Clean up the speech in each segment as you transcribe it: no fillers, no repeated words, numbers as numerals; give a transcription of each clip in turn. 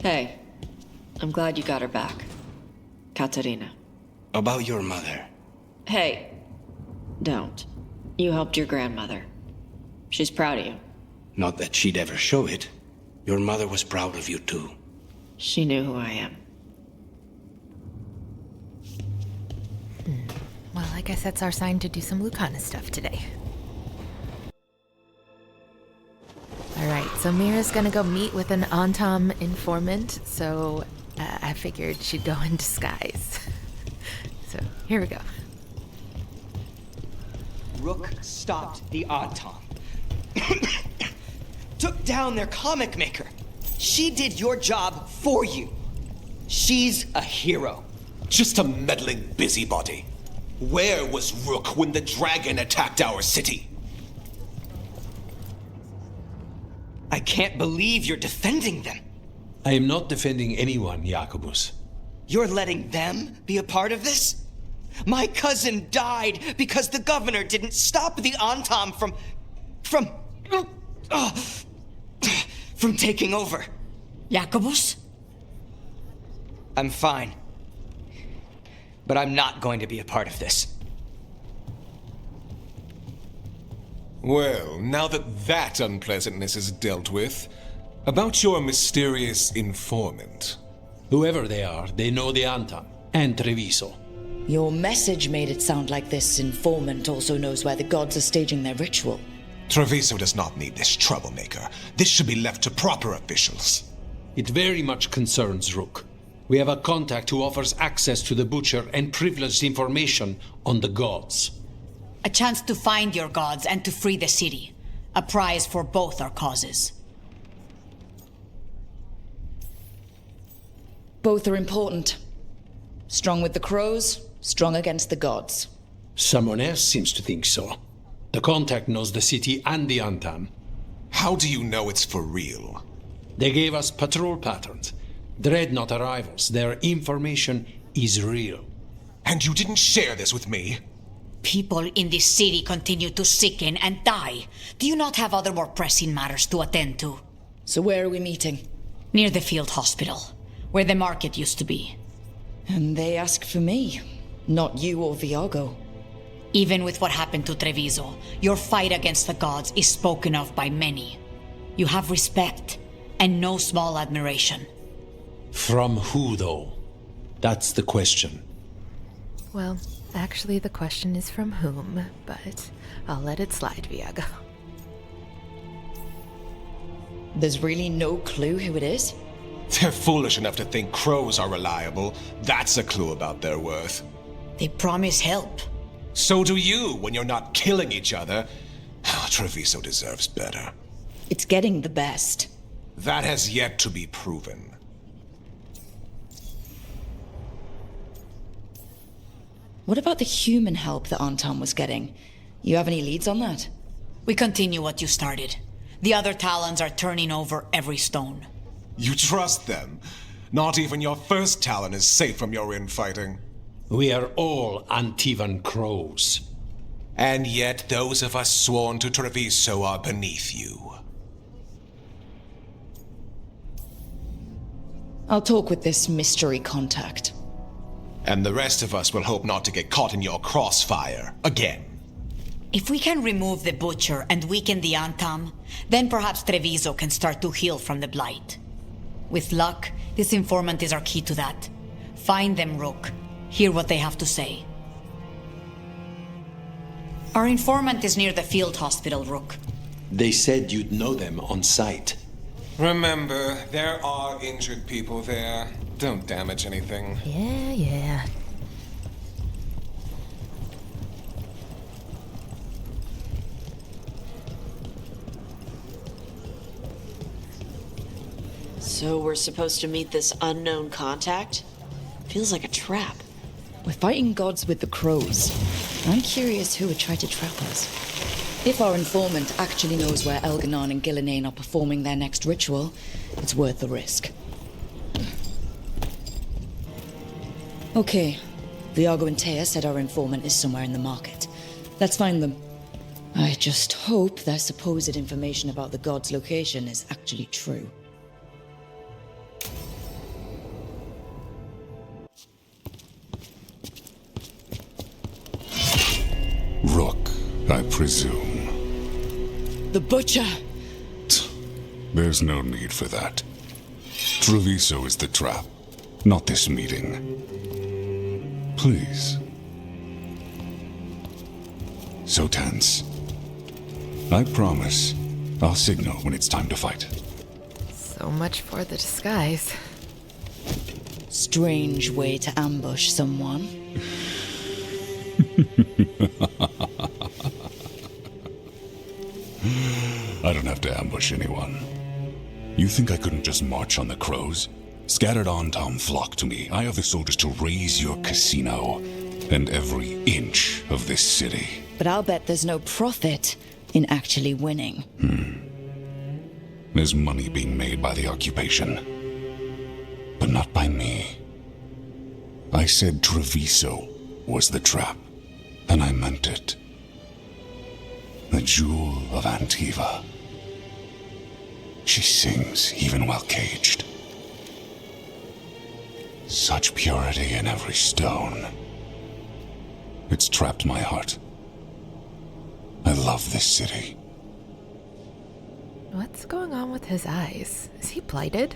Hey, I'm glad you got her back. Katarina. About your mother. Hey, don't. You helped your grandmother. She's proud of you. Not that she'd ever show it. Your mother was proud of you too. She knew who I am. Well, I guess that's our sign to do some Lucana stuff today. Alright, so Mira's gonna go meet with an Antaam informant, so I figured she'd go in disguise. So, here we go. Rook stopped the Antaam. Took down their comic maker. She did your job for you. She's a hero. Just a meddling busybody. Where was Rook when the dragon attacked our city? I can't believe you're defending them. I am not defending anyone, Jacobus. You're letting them be a part of this? My cousin died because the governor didn't stop the Antaam from taking over. Jacobus? I'm fine. But I'm not going to be a part of this. Well, now that unpleasantness is dealt with, about your mysterious informant. Whoever they are, they know the Antaam and Treviso. Your message made it sound like this informant also knows where the gods are staging their ritual. Treviso does not need this troublemaker. This should be left to proper officials. It very much concerns Rook. We have a contact who offers access to the Butcher and privileged information on the gods. A chance to find your gods and to free the city. A prize for both our causes. Both are important. Strong with the crows, strong against the gods. Someone else seems to think so. The contact knows the city and the Antaam. How do you know it's for real? They gave us patrol patterns. Dreadnought arrivals. Their information is real. And you didn't share this with me? People in this city continue to sicken and die. Do you not have other more pressing matters to attend to? So where are we meeting? Near the field hospital, where the market used to be. And they ask for me, not you or Viago. Even with what happened to Treviso, your fight against the gods is spoken of by many. You have respect, and no small admiration. From who, though? That's the question. Well, actually the question is from whom, but I'll let it slide, Viago. There's really no clue who it is? They're foolish enough to think crows are reliable. That's a clue about their worth. They promise help. So do you when you're not killing each other. Treviso deserves better. It's getting the best. That has yet to be proven. What about the human help that Antaam was getting? You have any leads on that? We continue what you started. The other Talons are turning over every stone. You trust them? Not even your first Talon is safe from your infighting. We are all Antivan crows. And yet those of us sworn to Treviso are beneath you. I'll talk with this mystery contact. And the rest of us will hope not to get caught in your crossfire again. If we can remove the Butcher and weaken the Antaam, then perhaps Treviso can start to heal from the blight. With luck, this informant is our key to that. Find them, Rook. Hear what they have to say. Our informant is near the field hospital, Rook. They said you'd know them on sight. Remember, there are injured people there. Don't damage anything. Yeah. So we're supposed to meet this unknown contact? Feels like a trap. We're fighting gods with the crows. I'm curious who would try to trap us. If our informant actually knows where Elganon and Gillinane are performing their next ritual, it's worth the risk. Okay. Viago and Taya said our informant is somewhere in the market. Let's find them. I just hope their supposed information about the god's location is actually true. I presume. The Butcher! There's no need for that. Treviso is the trap, not this meeting. Please. So tense. I promise, I'll signal when it's time to fight. So much for the disguise. Strange way to ambush someone. I don't have to ambush anyone. You think I couldn't just march on the crows? Scattered Antaam flock to me. I have the soldiers to raise your casino and every inch of this city. But I'll bet there's no profit in actually winning. There's money being made by the occupation, but not by me. I said Treviso was the trap, and I meant it. The jewel of Antiva. She sings even while caged. Such purity in every stone. It's trapped my heart. I love this city. What's going on with his eyes? Is he blighted?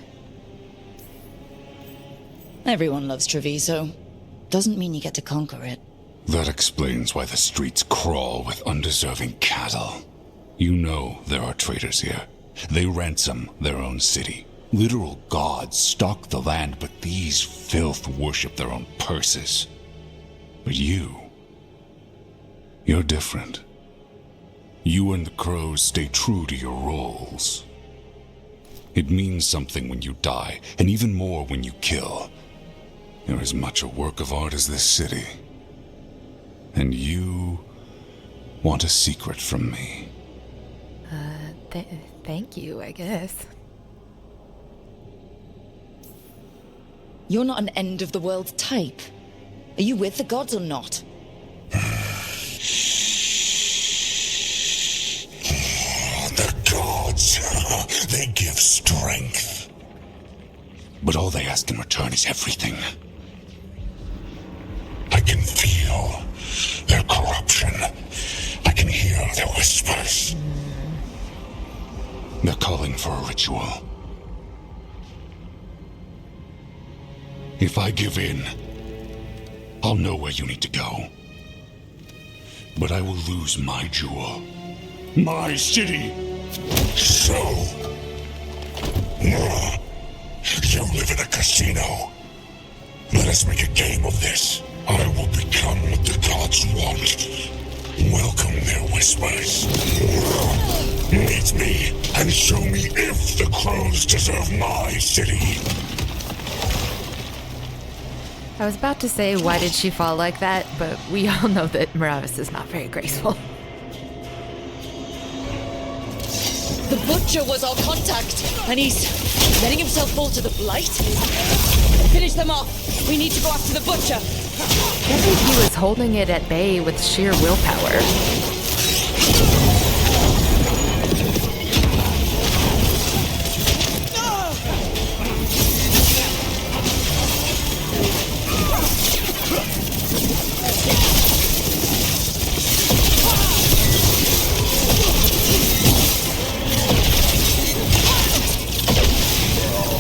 Everyone loves Treviso. Doesn't mean you get to conquer it. That explains why the streets crawl with undeserving cattle. You know there are traitors here. They ransom their own city. Literal gods stalk the land, but these filth worship their own purses. But you're different. You and the crows stay true to your roles. It means something when you die, and even more when you kill. You're as much a work of art as this city. And you want a secret from me. Thank you, I guess. You're not an end-of-the-world type. Are you with the gods or not? The gods, they give strength. But all they ask in return is everything. I can feel their corruption. I can hear their whispers. They're calling for a ritual. If I give in, I'll know where you need to go. But I will lose my jewel. My city! So... you live in a casino. Let us make a game of this. I will become what the gods want. Welcome their whispers. Meet me and show me if the crows deserve my city. I was about to say, why did she fall like that? But we all know that Meravas is not very graceful. The Butcher was our contact, and he's letting himself fall to the Blight? Finish them off. We need to go after the Butcher. I think he was holding it at bay with sheer willpower.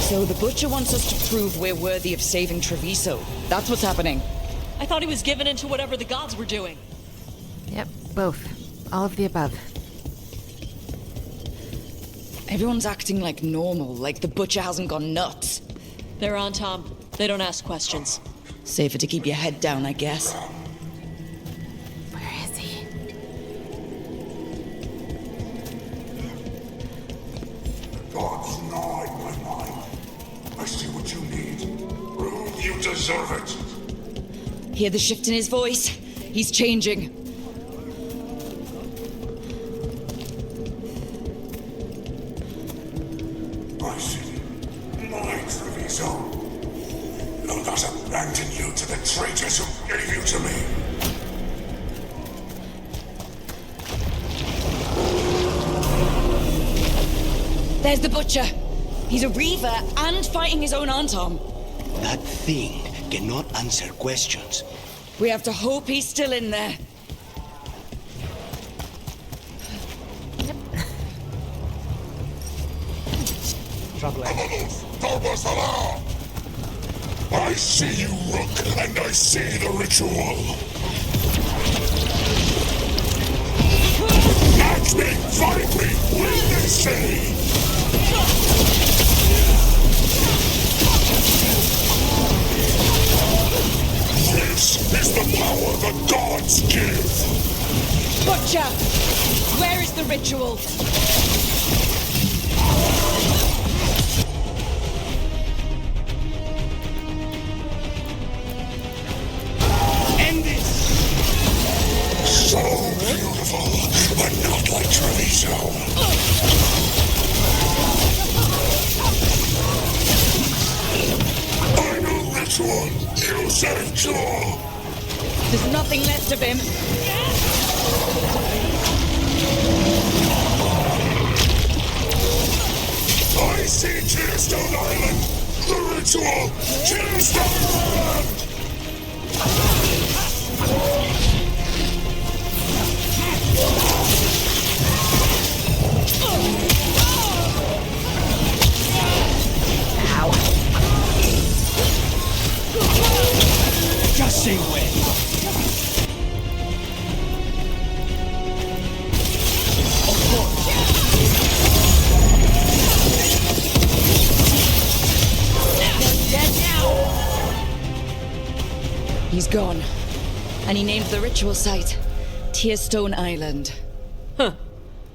So the Butcher wants us to prove we're worthy of saving Treviso. That's what's happening. I thought he was given into whatever the gods were doing. Yep, both. All of the above. Everyone's acting like normal, like the Butcher hasn't gone nuts. They're on Tom. They don't ask questions. Safer to keep your head down, I guess. Where is he? Gods gnaw at my mind. I see what you need. You deserve it. Hear the shift in his voice? He's changing. My city, my Treviso. I'll not abandon you to the traitors who gave you to me. There's the Butcher. He's a Reaver and fighting his own Antaam. That thing cannot answer questions. We have to hope he's still in there. troubling. I see you, Rook, and I see the ritual. Match me, fight me, win this city! This is the power the gods give! Butcher! Where is the ritual? End it! So beautiful, but not like Treviso. Final ritual! You saved Jaw! There's nothing left of him. I see Tearstone Island! The ritual! Tearstone Island! Just say when. He's gone. And he named the ritual site Tearstone Island. Huh.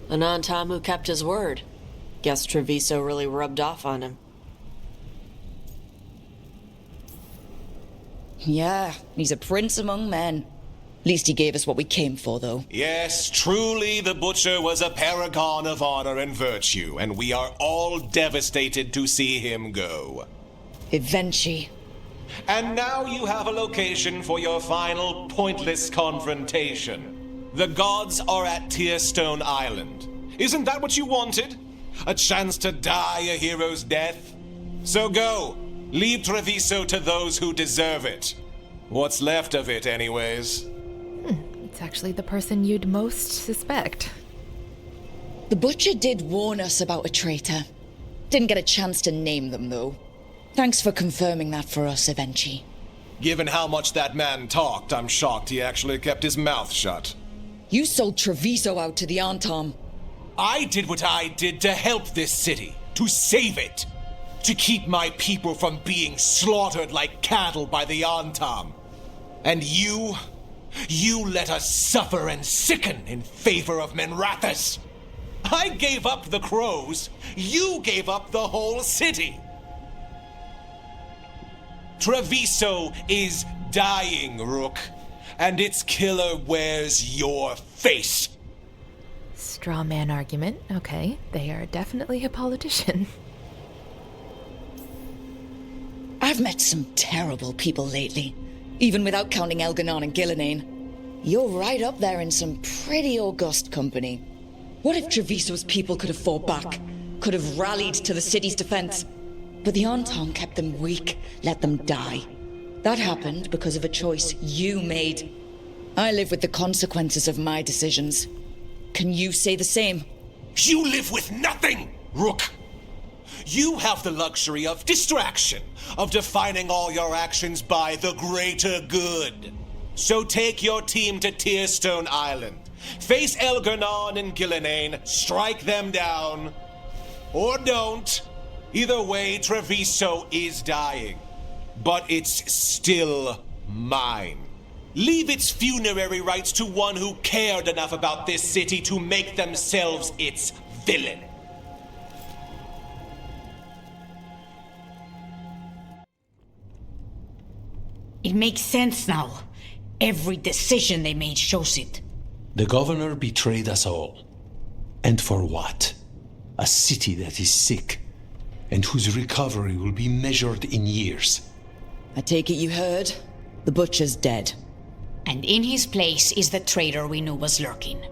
An Antaam who kept his word. Guess Treviso really rubbed off on him. Yeah, he's a prince among men. Least he gave us what we came for, though. Yes, truly the Butcher was a paragon of honor and virtue, and we are all devastated to see him go. Eventually. And now you have a location for your final pointless confrontation. The gods are at Tearstone Island. Isn't that what you wanted? A chance to die a hero's death? So go. Leave Treviso to those who deserve it. What's left of it, anyways. It's actually the person you'd most suspect. The Butcher did warn us about a traitor. Didn't get a chance to name them, though. Thanks for confirming that for us, Evenchi. Given how much that man talked, I'm shocked he actually kept his mouth shut. You sold Treviso out to the Antaam. I did what I did to help this city, to save it, to keep my people from being slaughtered like cattle by the Antaam. And you let us suffer and sicken in favor of Meravas. I gave up the crows, you gave up the whole city. Treviso is dying, Rook, and its killer wears your face. Straw man argument. Okay, they are definitely a politician. I've met some terrible people lately, even without counting Elganon and Gillinane. You're right up there in some pretty august company. What if Treviso's people could have fought back, could have rallied to the city's defense? But the Antaam kept them weak, let them die. That happened because of a choice you made. I live with the consequences of my decisions. Can you say the same? You live with nothing, Rook! You have the luxury of distraction, of defining all your actions by the greater good. So take your team to Tearstone Island. Face Elganon and Gillinane, strike them down. Or don't. Either way, Treviso is dying. But it's still mine. Leave its funerary rites to one who cared enough about this city to make themselves its villain. It makes sense now. Every decision they made shows it. The governor betrayed us all. And for what? A city that is sick, and whose recovery will be measured in years. I take it you heard? The Butcher's dead. And in his place is the traitor we knew was lurking.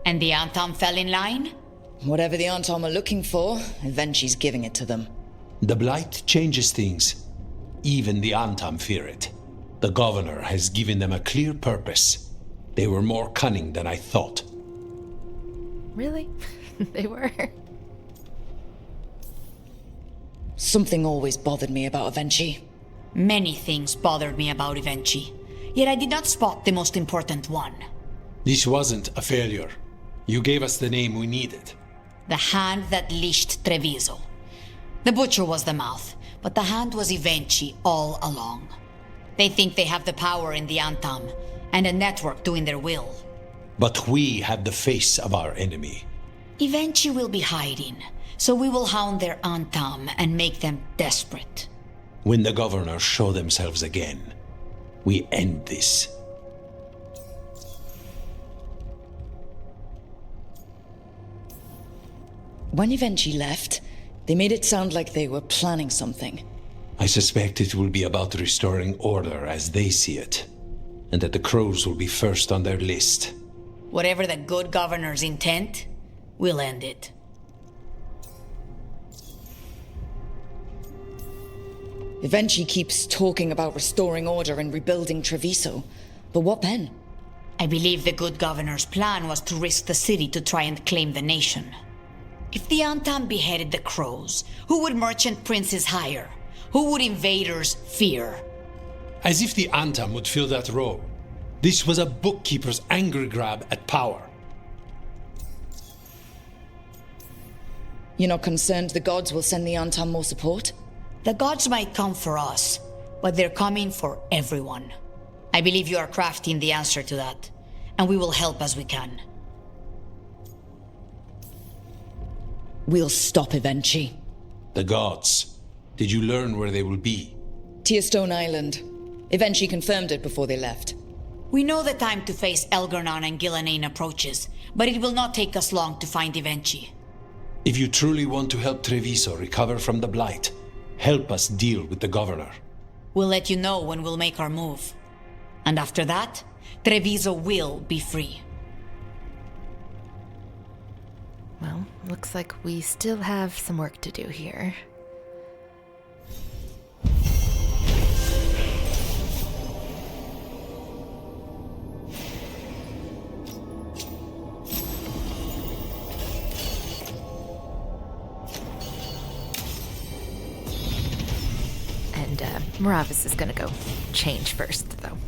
And the Antaam fell in line? Whatever the Antaam are looking for, Evenchi's giving it to them. The Blight changes things. Even the Antaam fear it. The governor has given them a clear purpose. They were more cunning than I thought. Really? They were. Something always bothered me about Avenchi. Many things bothered me about Avenchi, yet I did not spot the most important one. This wasn't a failure. You gave us the name we needed. The hand that leashed Treviso. The butcher was the mouth, but the hand was Avenchi all along. They think they have the power in the Antaam, and a network doing their will. But we have the face of our enemy. Avenchi will be hiding, so we will hound their Antaam and make them desperate. When the governors show themselves again, we end this. When Avenchi left, they made it sound like they were planning something. I suspect it will be about restoring order as they see it, and that the crows will be first on their list. Whatever the good governor's intent, we'll end it. Avenchi keeps talking about restoring order and rebuilding Treviso. But what then? I believe the good governor's plan was to risk the city to try and claim the nation. If the Antaam beheaded the crows, who would merchant princes hire? Who would invaders fear? As if the Antaam would fill that role. This was a bookkeeper's angry grab at power. You're not concerned the gods will send the Antaam more support? The gods might come for us, but they're coming for everyone. I believe you are crafting the answer to that, and we will help as we can. We'll stop Avenchi. The gods. Did you learn where they will be? Tearstone Island. Avenchi confirmed it before they left. We know the time to face Elgar'nan and Ghilanane approaches, but it will not take us long to find Avenchi. If you truly want to help Treviso recover from the Blight, help us deal with the governor. We'll let you know when we'll make our move. And after that, Treviso will be free. Well, looks like we still have some work to do here. And Meravas is gonna go change first, though.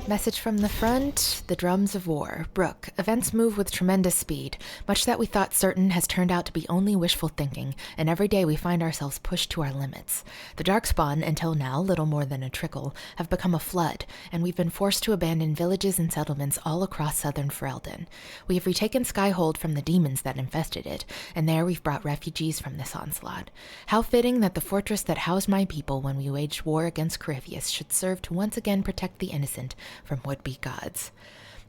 Message from the front, the drums of war. Brooke, events move with tremendous speed. Much that we thought certain has turned out to be only wishful thinking, and every day we find ourselves pushed to our limits. The Darkspawn, until now little more than a trickle, have become a flood, and we've been forced to abandon villages and settlements all across southern Ferelden. We have retaken Skyhold from the demons that infested it, and there we've brought refugees from this onslaught. How fitting that the fortress that housed my people when we waged war against Carivius should serve to once again protect the innocent from would-be gods.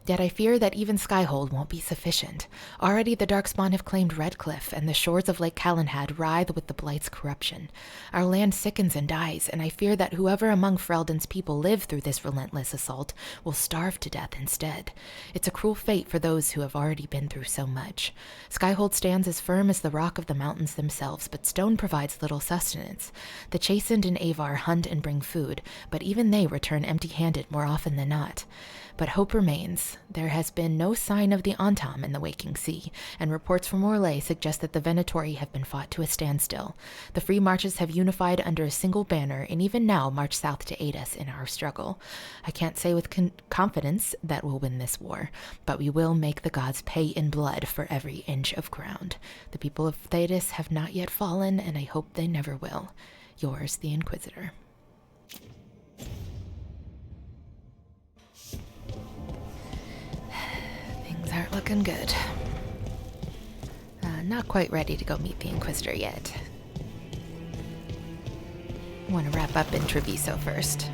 Yet I fear that even Skyhold won't be sufficient. Already the Darkspawn have claimed Redcliffe, and the shores of Lake Calenhad writhe with the Blight's corruption. Our land sickens and dies, and I fear that whoever among Ferelden's people live through this relentless assault will starve to death instead. It's a cruel fate for those who have already been through so much. Skyhold stands as firm as the rock of the mountains themselves, but stone provides little sustenance. The chastened in Avar hunt and bring food, but even they return empty-handed more often than not. But hope remains. There has been no sign of the Antaam in the waking sea, and reports from Orlais suggest that the Venatori have been fought to a standstill. The Free Marches have unified under a single banner, and even now march south to aid us in our struggle. I can't say with confidence that we'll win this war, but we will make the gods pay in blood for every inch of ground. The people of Thedas have not yet fallen, and I hope they never will. Yours, the Inquisitor. Aren't looking good. Not quite ready to go meet the Inquisitor yet. Want to wrap up in Treviso first.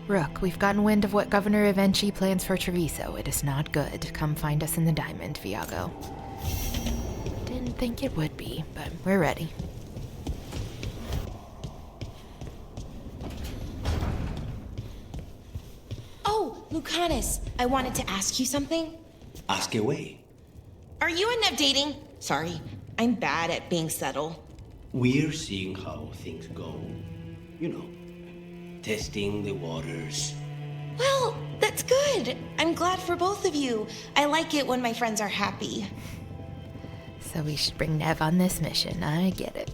Rook, we've gotten wind of what Governor Avenchi plans for Treviso. It is not good. Come find us in the Diamond, Viago. Didn't think it would be, but we're ready. Lucanus, I wanted to ask you something. Ask away. Are you and Nev dating? Sorry, I'm bad at being subtle. We're seeing how things go. You know, testing the waters, Well, that's good. I'm glad for both of you. I like it when my friends are happy. So we should bring Nev on this mission. I get it.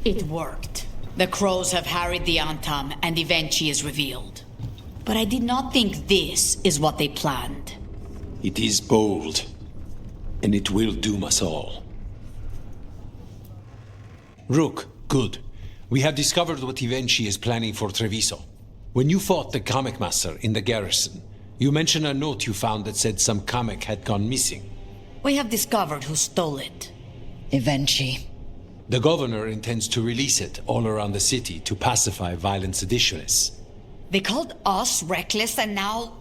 It worked. The crows have harried the Antaam, and Evenchi is revealed. But I did not think this is what they planned. It is bold, and it will doom us all. Rook, good. We have discovered what Evenchi is planning for Treviso. When you fought the Kamek Master in the garrison, you mentioned a note you found that said some Kamek had gone missing. We have discovered who stole it. Evenchi. The governor intends to release it all around the city to pacify violent seditionists. They called us reckless, and now...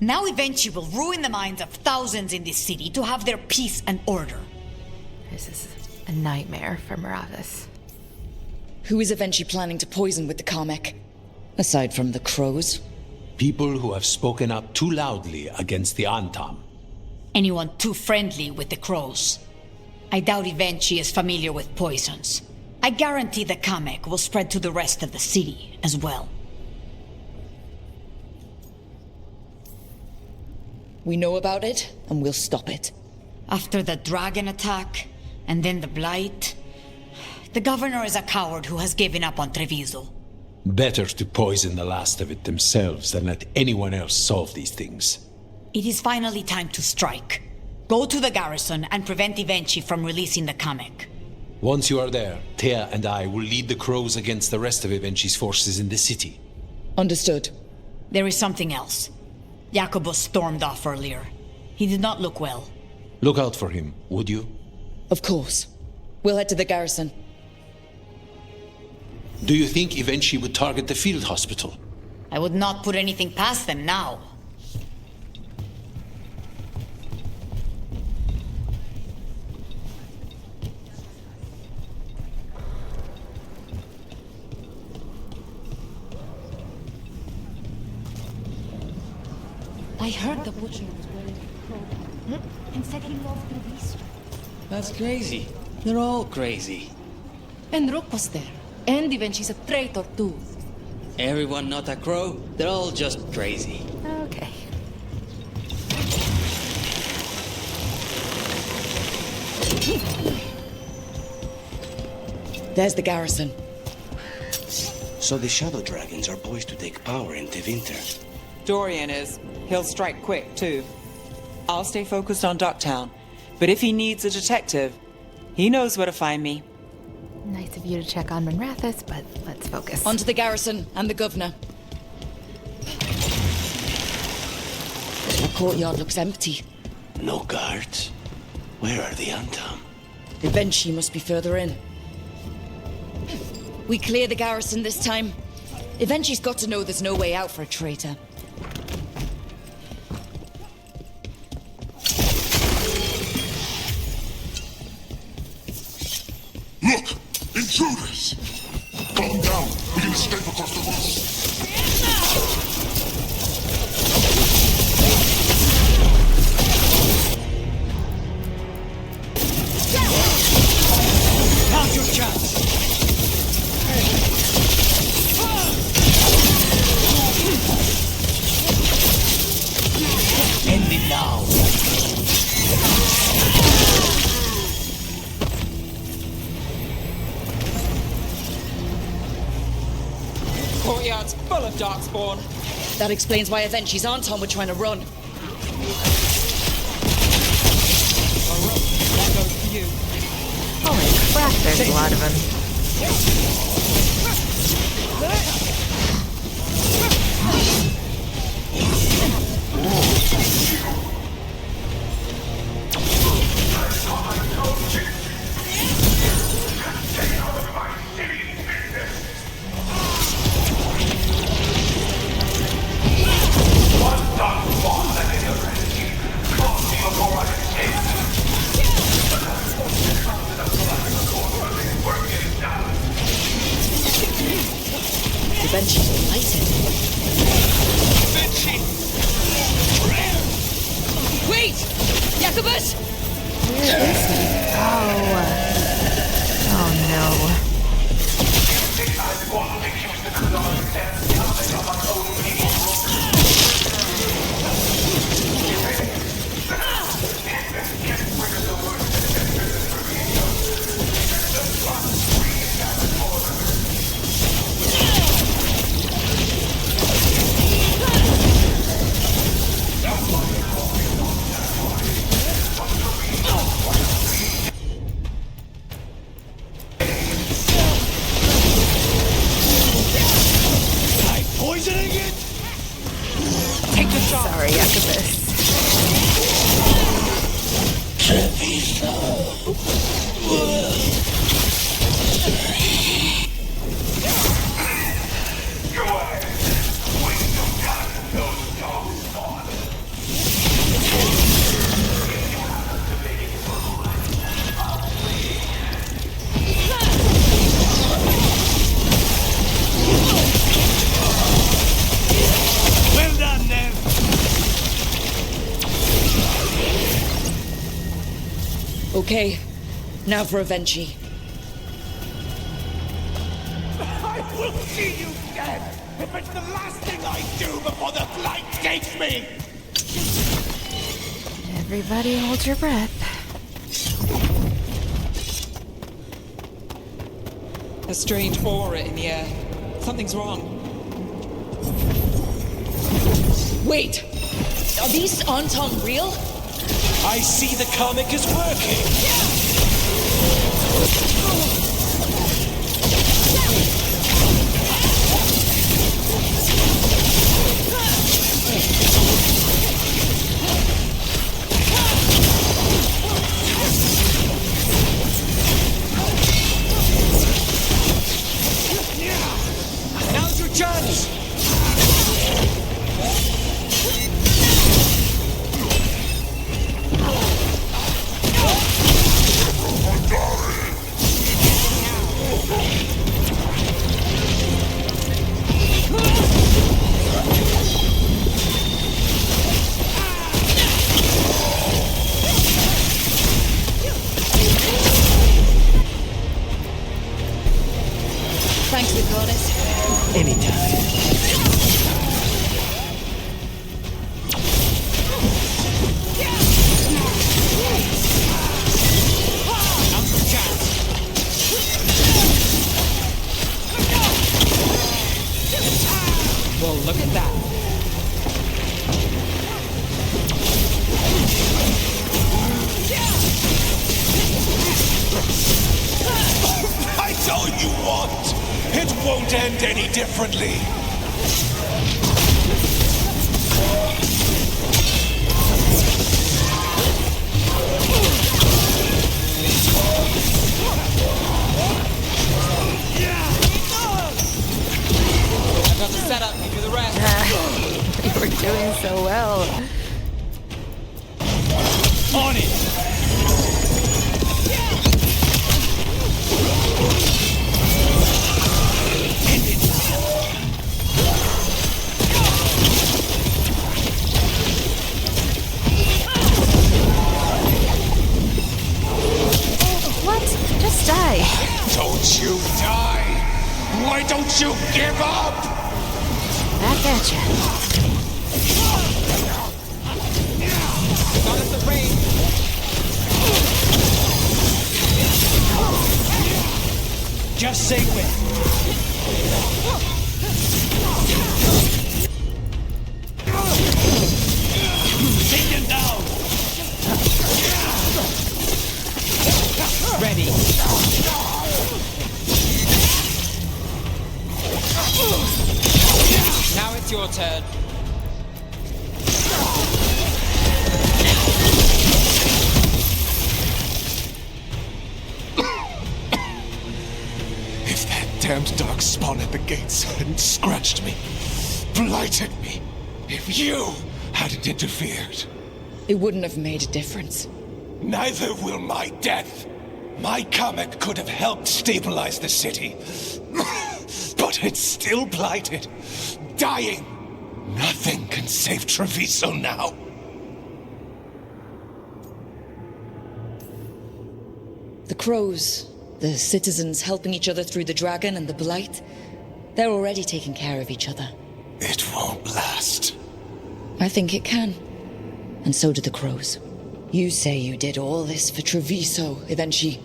Now Evenchi will ruin the minds of thousands in this city to have their peace and order. This is a nightmare for Meravas. Who is Evenchi planning to poison with the Kamek? Aside from the crows? People who have spoken up too loudly against the Antaam. Anyone too friendly with the crows. I doubt Evenchi is familiar with poisons. I guarantee the Kamek will spread to the rest of the city as well. We know about it, and we'll stop it. After the dragon attack, and then the blight... The governor is a coward who has given up on Treviso. Better to poison the last of it themselves than let anyone else solve these things. It is finally time to strike. Go to the garrison and prevent Evenchi from releasing the Kamek. Once you are there, Thea and I will lead the crows against the rest of Evenchi's forces in the city. Understood. There is something else. Jacobus stormed off earlier. He did not look well. Look out for him, would you? Of course. We'll head to the garrison. Do you think Evenchi would target the field hospital? I would not put anything past them now. I heard the butcher was wearing a crow and said he loved Treviso. That's crazy. They're all crazy. And Rook was there. And even she's a traitor too. Everyone not a crow, they're all just crazy. Okay. There's the garrison. So the Shadow Dragons are poised to take power in Tevinter. Dorian is. He'll strike quick, too. I'll stay focused on Ducktown, but if he needs a detective, he knows where to find me. Nice of you to check on Meravas, but let's focus. On to the garrison and the governor. The courtyard looks empty. No guards? Where are the Antaam? Evenchi must be further in. We clear the garrison this time. Evenchi's got to know there's no way out for a traitor. Look! Intruders! Calm down. We can escape across the roof. Now's your chance! End it now! Courtyard's full of darkspawn. That explains why Evenchi's Antaam were trying to run. That goes to you. Holy crap, there's a lot of them. Well done, Nev. Okay, now for Avenchi. I will see you dead if it's the last thing I do before the flight takes me! Everybody hold your breath. A strange aura in the air. Something's wrong. Wait! Are these Antaam real? I see the comic is working! Now's your chance! Thanks, Nicholas. Anytime. Now's your chance! Well, look at that. That's all you want! It won't end any differently! I've got the setup, you do the rest. We were doing so well. On it! What? Just die. Don't you die! Why don't you give up? Back at ya. Not at the range. Just say when. Take him down! Ready. Now it's your turn. If that damned dark spawn at the gates hadn't scratched me, blighted me, if you hadn't interfered. It wouldn't have made a difference. Neither will my death. My comet could have helped stabilize the city. But it's still blighted. Dying. Nothing can save Treviso now. The crows, the citizens helping each other through the dragon and the blight, they're already taking care of each other. It won't last. I think it can. And so do the crows. You say you did all this for Treviso, Evenchi,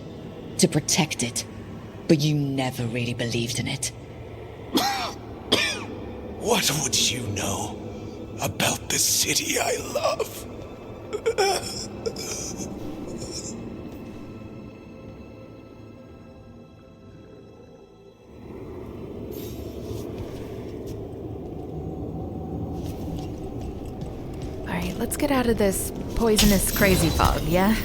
to protect it. But you never really believed in it. What would you know about the city I love? Alright, let's get out of this poisonous crazy fog, yeah?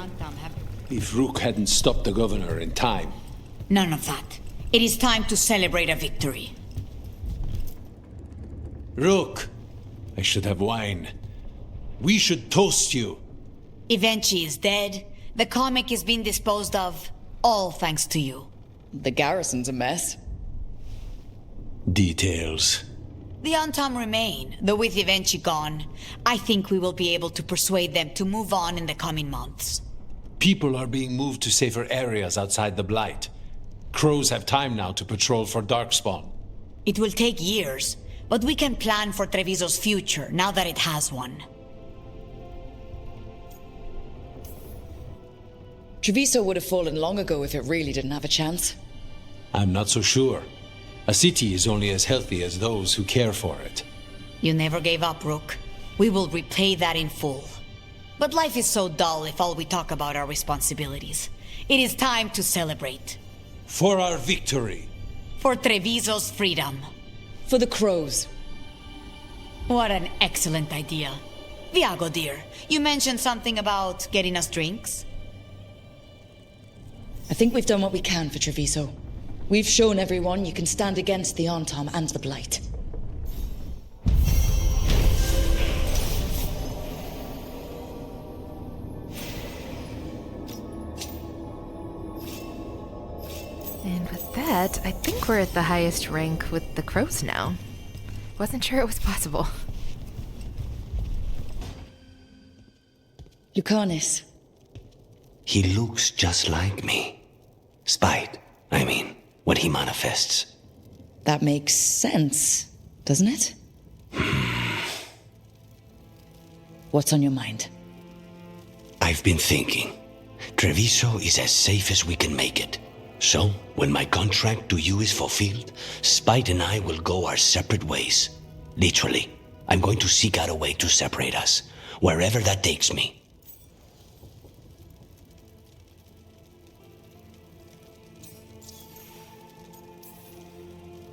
Antaam have... If Rook hadn't stopped the governor in time. None of that. It is time to celebrate a victory. Rook! I should have wine. We should toast you. Ivenchi is dead. The comic is being disposed of. All thanks to you. The garrison's a mess. Details. The Antaam remain, though with Ivenchi gone, I think we will be able to persuade them to move on in the coming months. People are being moved to safer areas outside the Blight. Crows have time now to patrol for Darkspawn. It will take years, but we can plan for Treviso's future now that it has one. Treviso would have fallen long ago if it really didn't have a chance. I'm not so sure. A city is only as healthy as those who care for it. You never gave up, Rook. We will repay that in full. But life is so dull if all we talk about are responsibilities. It is time to celebrate. For our victory. For Treviso's freedom. For the crows. What an excellent idea. Viago, dear, you mentioned something about getting us drinks? I think we've done what we can for Treviso. We've shown everyone you can stand against the Antaam and the Blight. And with that, I think we're at the highest rank with the crows now. Wasn't sure it was possible. Lucanus. He looks just like me. Spite, I mean, what he manifests. That makes sense, doesn't it? What's on your mind? I've been thinking. Treviso is as safe as we can make it. So, when my contract to you is fulfilled, Spite and I will go our separate ways. Literally, I'm going to seek out a way to separate us, wherever that takes me.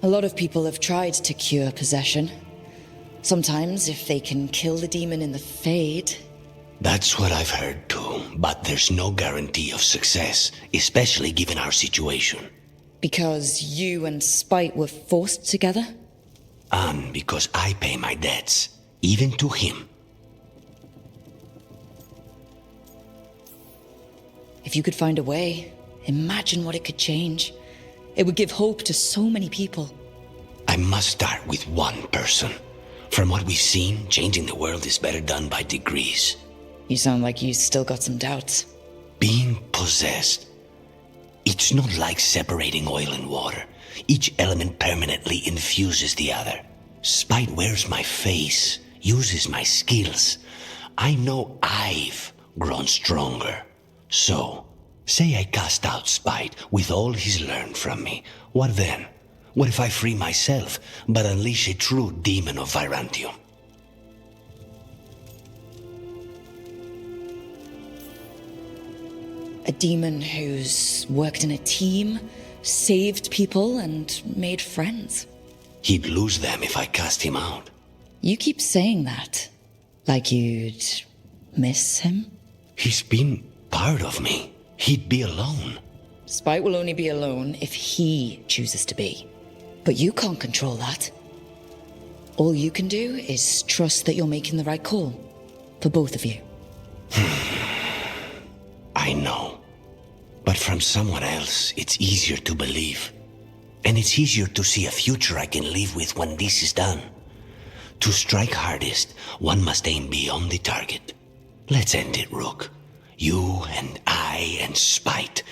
A lot of people have tried to cure possession. Sometimes, if they can kill the demon in the Fade... That's what I've heard too, but there's no guarantee of success, especially given our situation. Because you and Spite were forced together? And because I pay my debts, even to him. If you could find a way, imagine what it could change. It would give hope to so many people. I must start with one person. From what we've seen, changing the world is better done by degrees. You sound like you still got some doubts. Being possessed. It's not like separating oil and water. Each element permanently infuses the other. Spite wears my face, uses my skills. I know I've grown stronger. So, say I cast out Spite with all he's learned from me. What then? What if I free myself, but unleash a true demon of Virantium? A demon who's worked in a team, saved people, and made friends. He'd lose them if I cast him out. You keep saying that. Like you'd miss him? He's been part of me. He'd be alone. Spite will only be alone if he chooses to be. But you can't control that. All you can do is trust that you're making the right call. For both of you. I know. But from someone else, it's easier to believe. And it's easier to see a future I can live with when this is done. To strike hardest, one must aim beyond the target. Let's end it, Rook. You and I and Spite,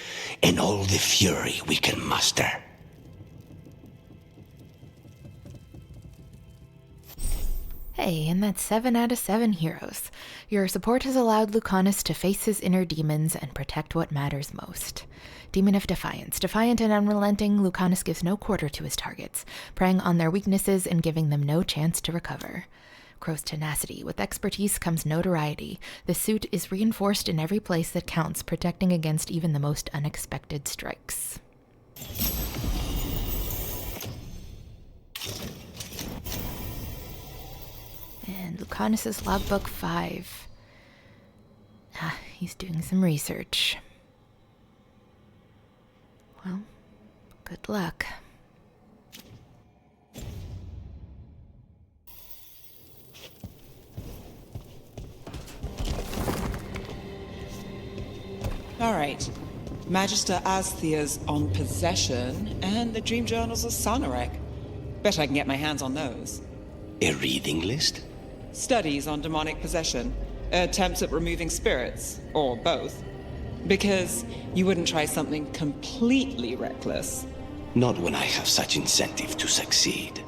and all the fury we can muster. Hey, and that's 7 out of 7 heroes. Your support has allowed Lucanus to face his inner demons and protect what matters most. Demon of Defiance. Defiant and unrelenting, Lucanus gives no quarter to his targets, preying on their weaknesses and giving them no chance to recover. Crow's Tenacity. With expertise comes notoriety. The suit is reinforced in every place that counts, protecting against even the most unexpected strikes. And Lucanus's Logbook 5. He's doing some research. Well, good luck. All right. Magister Asthea's on possession, and the dream journals of Sanarek. Bet I can get my hands on those. A reading list? Studies on demonic possession. Attempts at removing spirits, or both. Because you wouldn't try something completely reckless. Not when I have such incentive to succeed.